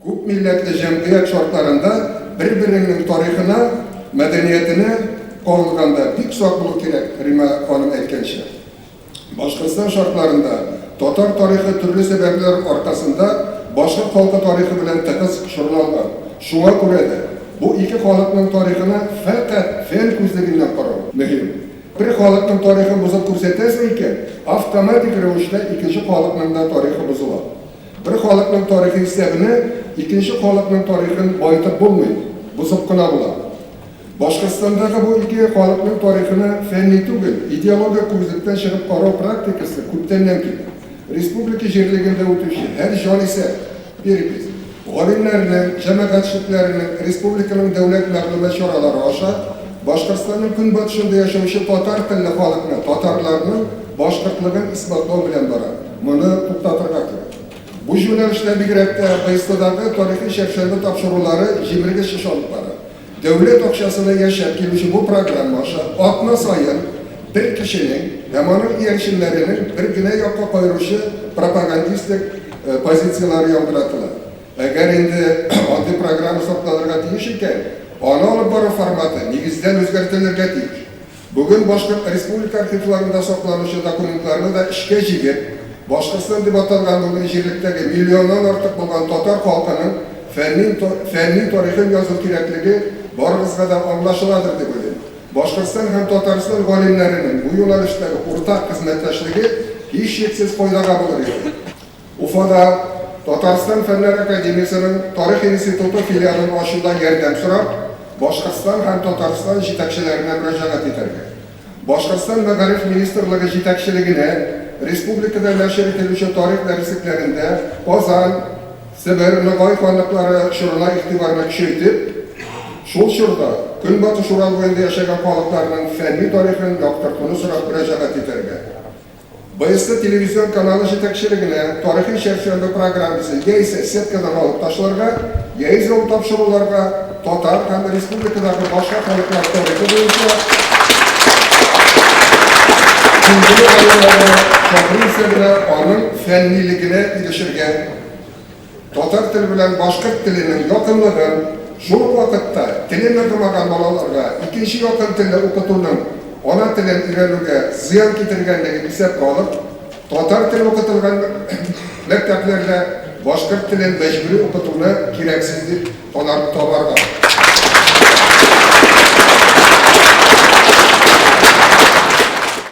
Ko'p millatli jamiyat şartlarında bir-birinin tarixini, madaniyatini qolganda pek uzoq bo'lishi kerak, Rima xonim aytgancha. Boshqirdiston şartlarında Tatar tarixi turli sabablar orqasida boshqa xalq tarixi bilan taqis shug'ullangan. Shunga ko'ra bu ikki xalqning tarixini faqat fan ko'zlagidan qarab muhim. Bir xalqning tarixini buzib ko'rsatasiz ekan, avtomatik ravishda ikkinchi xalqning tarixi buziladi. Bir xalqning tarixiy hisobini ikkinchi xalqning tarixini boyitib bo'lmaydi, buzib qina bo'ladi. Boshqirdistondagi bu ikki xalqning tarixini fanniy tugul, ideologik ko'zlikdan chiqib qarov praktikasi ko'pdan keldi. Respublika yerligida o'tishi har jonisi beribmiz. Olimlarning, jamoatchiliklarning, respublikaning davlat ma'lumot choralari osha Boshqirdistonning kunbatishida yashovchi tatar tilli xalqni, tatarlarning boshqirdligini isbotlov bilan boradi. Buni to'xtatishga kerak. Bu yo'nalishda migratsiya O'zbekistondagi tarixiy shaxslarga topshiruvlari jimriga shish olib boradi. Davlat oqshasida yashab keluvchi bu programma otma sayin bir kishining zamonaviy erishimlarining birgina yoqqa qo'yilishi propagandistik pozitsiyalari yondiriladi. Agar endi oddiy programma hisoblanadigan deyish ekan, ona olib boruv formati negizdan o'zgartirilgan deyish. Bugun boshqa respublika arxivlarida saqlanuvchi dokumentlarni da ishga jigib, Boshqirdiston deb atalgan bu yerlikdagi milliondan ortiq bo'lgan tatar xalqining fanniy tarixi yozib kerakligi borimizga da anglashiladi deb o'ylayman. Boshqirdiston ham Tatariston olimlarining bu yo'nalishdagi o'rtaq xizmatdoshligi hech cheksiz foydaga bo'ladi. Ufada Tatariston Fanlar akademiyasining Tarix instituti filialining ochilgan yordam so'rab, Boshqirdiston ham Tatariston yetakchilariga murojaat etgan. Boshqirdiston Madaniyat ministrligi yetakchiligini respublikada nashr etiluvchi tarix darsliklarida Qozon, Sibir, Navoiy xonliqlari shurlar e'tiborini kuchaytirib, shu shurda Kunbotish Ural bo'yida yashagan xalqlarning fanniy tarixini yoqtirishni so'rab murojaat etgan. BST televizion kanali yetakchiligini tarixiy shaxsiyatlar programmasi esa setkadan olib tashlarga, esa topshiruvlarga Tatar hamda respublikadagi boshqa xalqlar tarixi bo'yicha Kunjili olimlari konferensiya bilan onun fanniyligini erishirgan. Tatar tili bilan boshqa tilining yoqimligi shu vaqtda tilini bilmagan bolalarga ikkinchi yoqim tilda o'qituvning ona tilini o'rganishga ziyon keltirganligi hisobga olib, Tatar tili o'qitilgan maktablarda boshqa tilni majburiy o'qituvni keraksiz deb to'g'ri to'g'ri